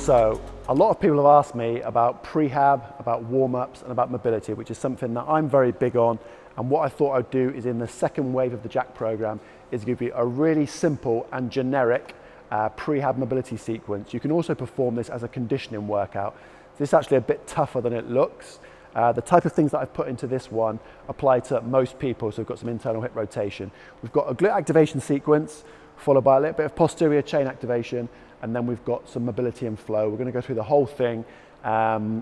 So a lot of people have asked me about prehab, about warm-ups and about mobility, which is something that I'm very big on. And what I thought I'd do is in the second wave of the Jack program is give you a really simple and generic prehab mobility sequence. You can also perform this as a conditioning workout. This is actually a bit tougher than it looks. The type of things that I've put into this one apply to most people, so we've got some internal hip rotation. We've got a glute activation sequence, followed by a little bit of posterior chain activation, and then we've got some mobility and flow. We're going to go through the whole thing.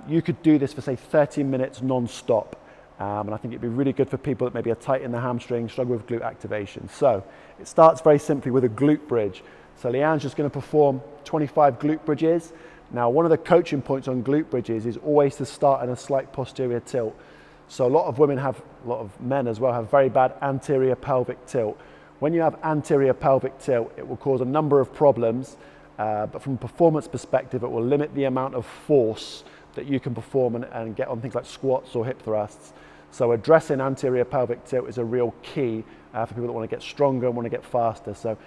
You could do this for say 30 minutes non-stop, and I think it'd be really good for people that maybe are tight in the hamstring, struggle with glute activation. So it starts very simply with a glute bridge. So Leanne's just going to perform 25 glute bridges. Now, one of the coaching points on glute bridges is always to start in a slight posterior tilt. So a lot of women have, a lot of men as well, have very bad anterior pelvic tilt. When you have anterior pelvic tilt, it will cause a number of problems, but from a performance perspective, it will limit the amount of force that you can perform and get on things like squats or hip thrusts. So addressing anterior pelvic tilt is a real key for people that want to get stronger and want to get faster. So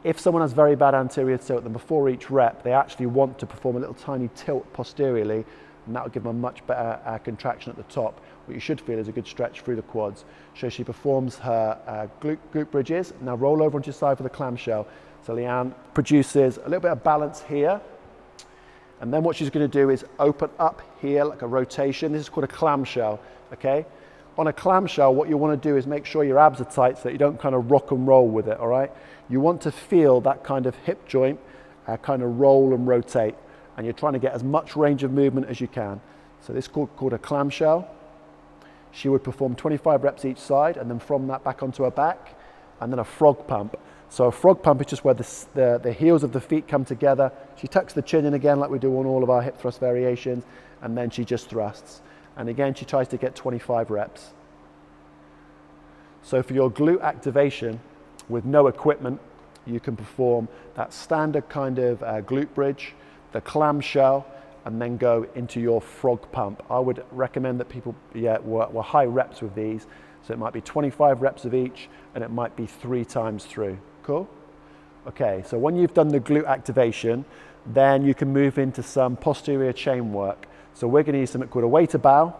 if someone has very bad anterior tilt, then before each rep, they actually want to perform a little tiny tilt posteriorly, and that will give them a much better contraction at the top. What you should feel is a good stretch through the quads. So she performs her glute bridges. Now roll over onto your side for the clam shell. So Leanne produces a little bit of balance here, and then what she's going to do is open up here like a rotation. This is called a clam shell, okay? On a clam shell, what you want to do is make sure your abs are tight so that you don't kind of rock and roll with it, all right? You want to feel that kind of hip joint kind of roll and rotate, and you're trying to get as much range of movement as you can. So this is called a clam shell. She would perform 25 reps each side, and then from that back onto her back, and then a frog pump. So a frog pump is just where the heels of the feet come together. She tucks the chin in again like we do on all of our hip thrust variations, and then she just thrusts. And again, she tries to get 25 reps. So for your glute activation, with no equipment, you can perform that standard kind of glute bridge, the clam shell, and then go into your frog pump. I would recommend that people were high reps with these. So it might be 25 reps of each, and it might be 3 times through. Cool? Okay, so when you've done the glute activation, then you can move into some posterior chain work. So we're going to use something called a weighted bow,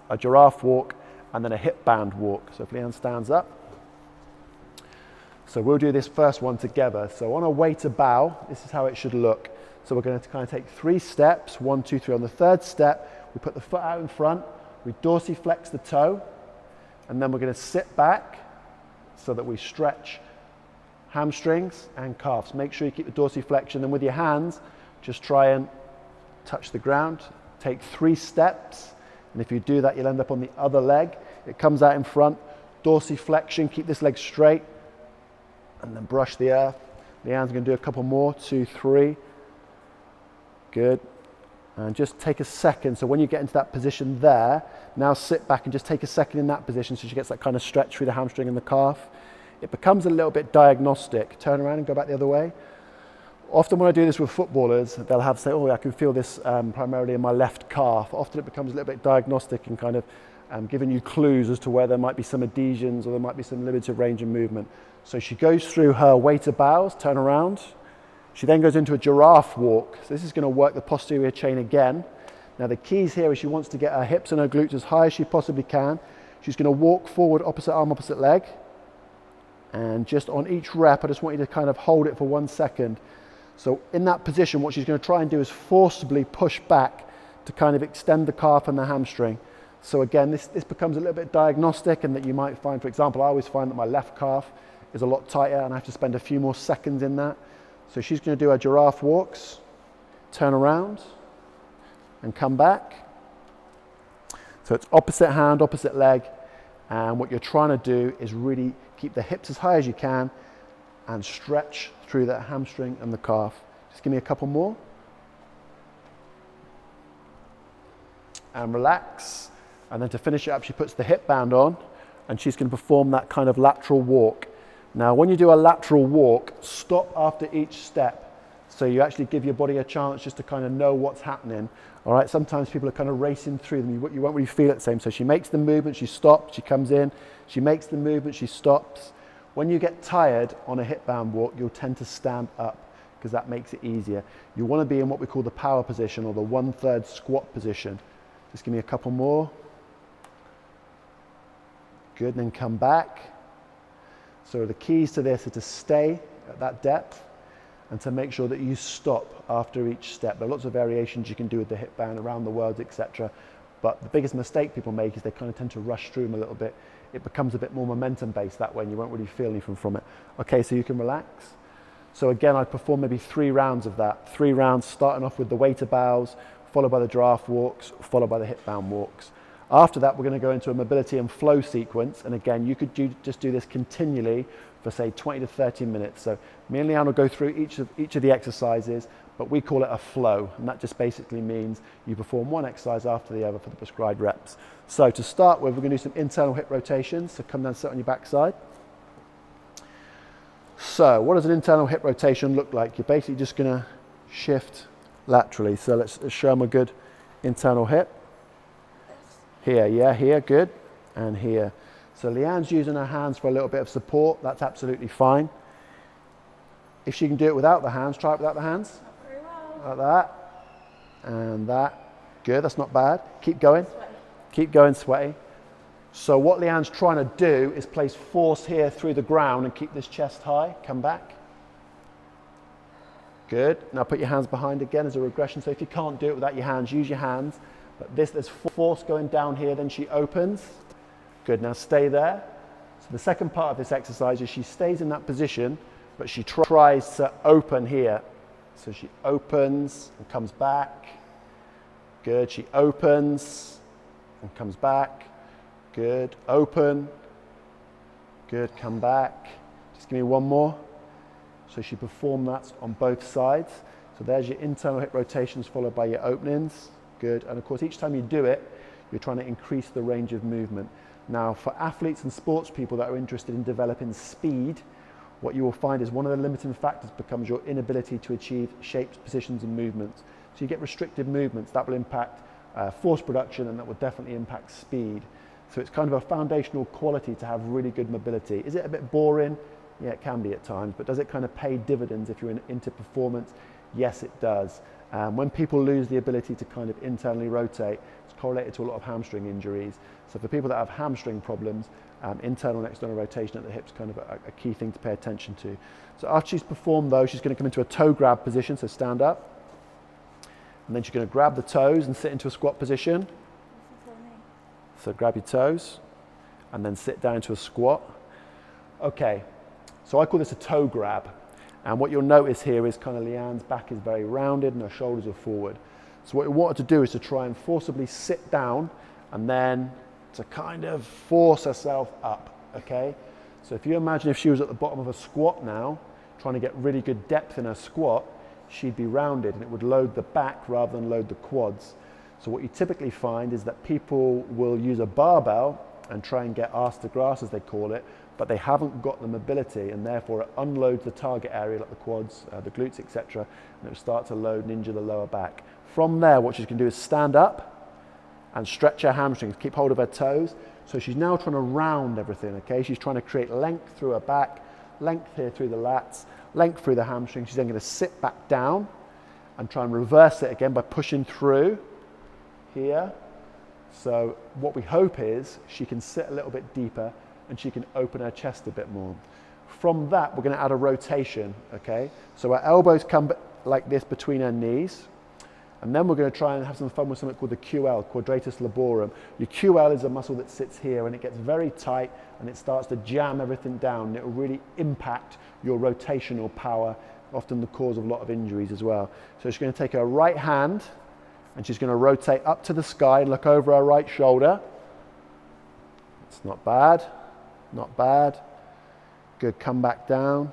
a giraffe walk, and then a hip band walk. So if Leanne stands up. So we'll do this first one together. So on a weighted bow, this is how it should look. So we're going to kind of take 3 steps, 1, 2, 3. On the 3rd step, we put the foot out in front, we dorsiflex the toe, and then we're going to sit back so that we stretch hamstrings and calves. Make sure you keep the dorsiflexion, and with your hands, just try and touch the ground. Take 3 steps, and if you do that, you'll end up on the other leg. It comes out in front, dorsiflexion, keep this leg straight, and then brush the earth. Leanne's going to do a couple more, 2, 3. Good. And just take a second. So when you get into that position there, now sit back and just take a second in that position so she gets that kind of stretch through the hamstring and the calf. It becomes a little bit diagnostic. Turn around and go back the other way. Often when I do this with footballers, they'll have say, oh, I can feel this primarily in my left calf. Often it becomes a little bit diagnostic and kind of giving you clues as to where there might be some adhesions or there might be some limited range of movement. So she goes through her weighted bows, turn around. She then goes into a giraffe walk. So this is going to work the posterior chain again. Now the keys here is she wants to get her hips and her glutes as high as she possibly can. She's going to walk forward, opposite arm, opposite leg. And just on each rep, I just want you to kind of hold it for 1 second. So in that position, what she's going to try and do is forcibly push back to kind of extend the calf and the hamstring. So again, this becomes a little bit diagnostic, and that you might find, for example, I always find that my left calf is a lot tighter and I have to spend a few more seconds in that. So she's going to do her giraffe walks, turn around and come back. So it's opposite hand, opposite leg. And what you're trying to do is really keep the hips as high as you can and stretch through that hamstring and the calf. Just give me a couple more. And relax. And then to finish it up, she puts the hip band on and she's going to perform that kind of lateral walk. Now, when you do a lateral walk, stop after each step. So you actually give your body a chance just to kind of know what's happening. All right, sometimes people are kind of racing through them. You won't really feel it the same. So she makes the movement, she stops, she comes in, she makes the movement, she stops. When you get tired on a hip band walk, you'll tend to stand up. because that makes it easier. You want to be in what we call the power position, or the 1/3 squat position. Just give me a couple more. Good, and then come back. So the keys to this are to stay at that depth and to make sure that you stop after each step. There are lots of variations you can do with the hip band around the world, etc. But the biggest mistake people make is they kind of tend to rush through them a little bit. It becomes a bit more momentum based that way, and you won't really feel anything from it. Okay, so you can relax. So again, I'd perform maybe 3 rounds of that. 3 rounds, starting off with the weighted bows, followed by the giraffe walks, followed by the hip band walks. After that, we're going to go into a mobility and flow sequence. And again, you could just do this continually for say 20 to 30 minutes. So me and Leanne will go through each of the exercises, but we call it a flow. And that just basically means you perform one exercise after the other for the prescribed reps. So to start with, we're going to do some internal hip rotations. So come down, sit on your backside. So what does an internal hip rotation look like? You're basically just going to shift laterally. So let's show them a good internal hip. Here, yeah, here, good, and here. So Leanne's using her hands for a little bit of support. That's absolutely fine. If she can do it without the hands, try it without the hands. Not very well. Like that, and that. Good, that's not bad. Keep going. Sweaty. Keep going, sweaty. So what Leanne's trying to do is place force here through the ground and keep this chest high. Come back. Good. Now put your hands behind again as a regression. So if you can't do it without your hands, use your hands. But there's force going down here, then she opens. Good, now stay there. So the second part of this exercise is she stays in that position, but she tries to open here. So she opens and comes back. Good, she opens and comes back. Good, open. Good, come back. Just give me one more. So she performed that on both sides. So there's your internal hip rotations followed by your openings. Good, and of course each time you do it, you're trying to increase the range of movement. Now for athletes and sports people that are interested in developing speed, what you will find is one of the limiting factors becomes your inability to achieve shapes, positions and movements. So you get restricted movements, that will impact force production, and that will definitely impact speed. So it's kind of a foundational quality to have really good mobility. Is it a bit boring? Yeah, it can be at times, but does it kind of pay dividends if you're into performance? Yes, it does. When people lose the ability to kind of internally rotate, it's correlated to a lot of hamstring injuries. So for people that have hamstring problems, internal and external rotation at the hips is kind of a key thing to pay attention to. So after she's performed those, she's going to come into a toe grab position, so stand up. And then she's going to grab the toes and sit into a squat position. So grab your toes and then sit down into a squat. Okay, so I call this a toe grab. And what you'll notice here is kind of Leanne's back is very rounded and her shoulders are forward. So what we want her to do is to try and forcibly sit down and then to kind of force herself up, okay? So if you imagine if she was at the bottom of a squat now, trying to get really good depth in her squat, she'd be rounded and it would load the back rather than load the quads. So what you typically find is that people will use a barbell and try and get arse to grass, as they call it, but they haven't got the mobility, and therefore it unloads the target area like the quads, the glutes, etc., and it will start to load and injure the lower back. From there, what she's going to do is stand up and stretch her hamstrings, keep hold of her toes. So she's now trying to round everything, okay? She's trying to create length through her back, length here through the lats, length through the hamstrings. She's then going to sit back down and try and reverse it again by pushing through here. So what we hope is she can sit a little bit deeper and she can open her chest a bit more. From that, we're going to add a rotation, okay? So our elbows come like this between our knees, and then we're going to try and have some fun with something called the QL, quadratus laborum. Your QL is a muscle that sits here and it gets very tight and it starts to jam everything down, and it will really impact your rotational power, often the cause of a lot of injuries as well. So she's going to take her right hand and she's going to rotate up to the sky and look over her right shoulder. It's not bad. Not bad. Good, come back down.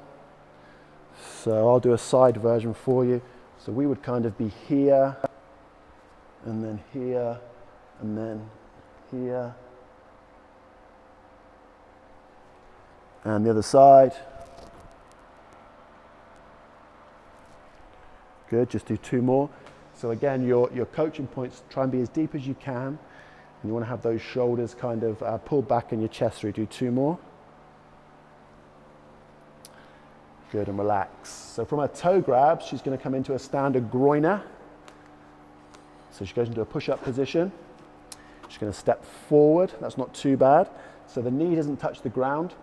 So I'll do a side version for you. So we would kind of be here, and then here, and then here. And the other side. Good, just do 2 more. So again, your coaching points, try and be as deep as you can. And you want to have those shoulders kind of pulled back and your chest through. Do 2 more. Good, and relax. So from her toe grab, she's going to come into a standard groiner. So she goes into a push-up position. She's going to step forward. That's not too bad. So the knee doesn't touch the ground.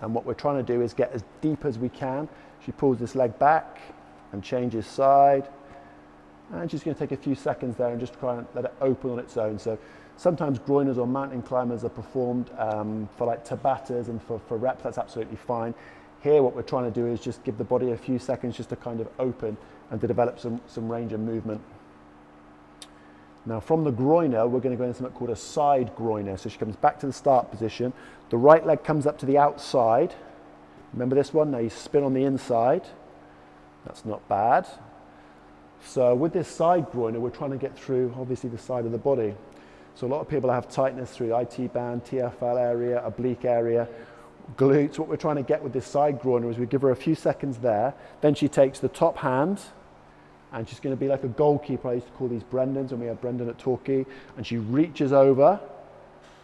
And what we're trying to do is get as deep as we can. She pulls this leg back and changes side. And she's going to take a few seconds there and just try and let it open on its own. So sometimes groiners or mountain climbers are performed for like Tabatas and for reps. That's absolutely fine. Here what we're trying to do is just give the body a few seconds just to kind of open and to develop some range of movement. Now from the groiner, we're going to go into something called a side groiner. So she comes back to the start position. The right leg comes up to the outside. Remember this one? Now you spin on the inside. That's not bad. So with this side groiner, we're trying to get through obviously the side of the body. So a lot of people have tightness through IT band, TFL area, oblique area, glutes. What we're trying to get with this side groiner is we give her a few seconds there. Then she takes the top hand and she's going to be like a goalkeeper. I used to call these Brendans when we had Brendan at Torquay. And she reaches over.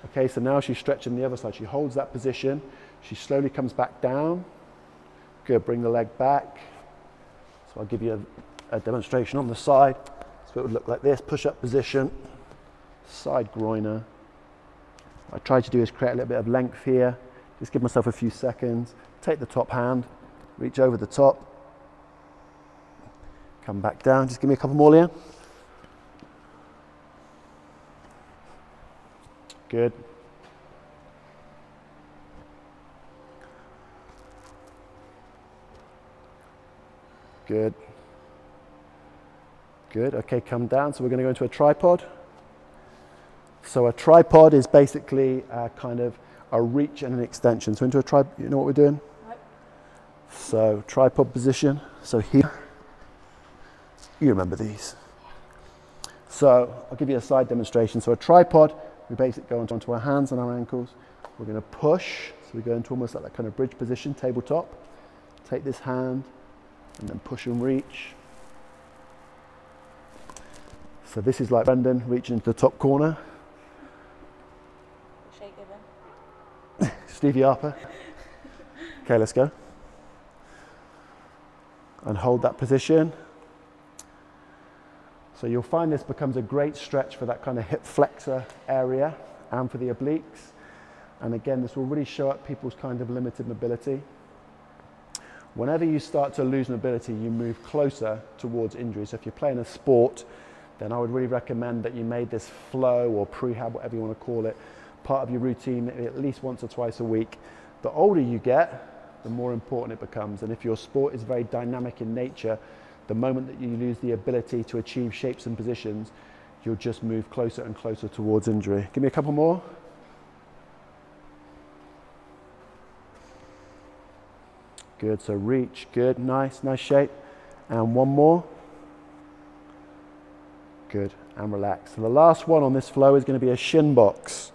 Okay, so now she's stretching the other side. She holds that position. She slowly comes back down. Good, bring the leg back. So I'll give you a demonstration on the side. So it would look like this, push-up position, side groiner. What I try to do is create a little bit of length here. Just give myself a few seconds. Take the top hand, reach over the top. Come back down, just give me a couple more, Leanne. Good. Good. Good, okay, come down. So we're going to go into a tripod. So a tripod is basically kind of a reach and an extension. So into a tripod, you know what we're doing? Right. So tripod position. So here, you remember these. So I'll give you a side demonstration. So a tripod, we basically go onto our hands and our ankles. We're going to push. So we go into almost like that kind of bridge position, tabletop. Take this hand and then push and reach. So this is like Brendan reaching into the top corner. Shake given. Stevie Harper. Okay, let's go. And hold that position. So you'll find this becomes a great stretch for that kind of hip flexor area and for the obliques. And again, this will really show up people's kind of limited mobility. Whenever you start to lose mobility, you move closer towards injury. So if you're playing a sport, then I would really recommend that you made this flow or prehab, whatever you want to call it, part of your routine at least once or twice a week. The older you get, the more important it becomes. And if your sport is very dynamic in nature, the moment that you lose the ability to achieve shapes and positions, you'll just move closer and closer towards injury. Give me a couple more. Good, so reach, good, nice shape. And one more. Good, and relax. So the last one on this flow is going to be a shin box.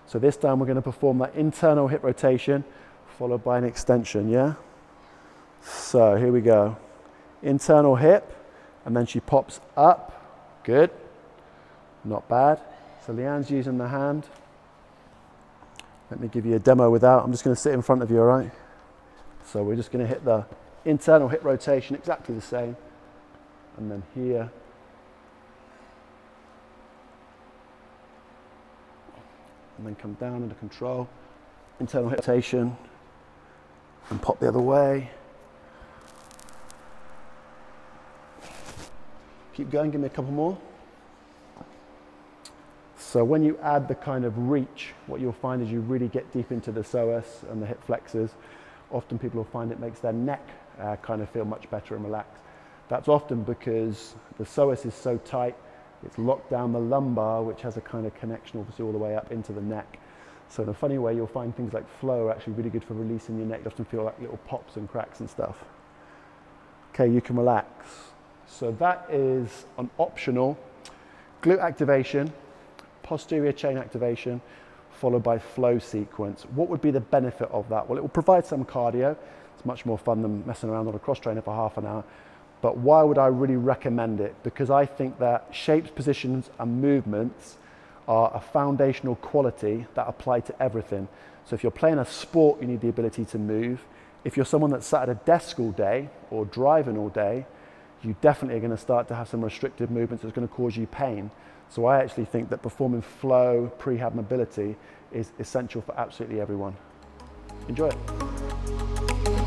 So this time we're going to perform that internal hip rotation followed by an extension, yeah? So here we go. Internal hip, and then she pops up. Good, not bad. So Leanne's using the hand. Let me give you a demo without. I'm just going to sit in front of you, all right? So we're just going to hit the internal hip rotation exactly the same. And then here. And then come down under control. Internal hip rotation. And pop the other way. Keep going, give me a couple more. So when you add the kind of reach, what you'll find is you really get deep into the psoas and the hip flexors. Often people will find it makes their neck kind of feel much better and relaxed. That's often because the psoas is so tight, it's locked down the lumbar, which has a kind of connection obviously all the way up into the neck. So in a funny way, you'll find things like flow are actually really good for releasing your neck. You often feel like little pops and cracks and stuff. Okay, you can relax. So that is an optional glute activation, posterior chain activation, followed by flow sequence. What would be the benefit of that? Well, it will provide some cardio. It's much more fun than messing around on a cross trainer for half an hour. But why would I really recommend it? Because I think that shapes, positions, and movements are a foundational quality that apply to everything. So if you're playing a sport, you need the ability to move. If you're someone that's sat at a desk all day or driving all day, you definitely are going to start to have some restrictive movements that's going to cause you pain. So I actually think that performing flow, prehab mobility is essential for absolutely everyone. Enjoy it.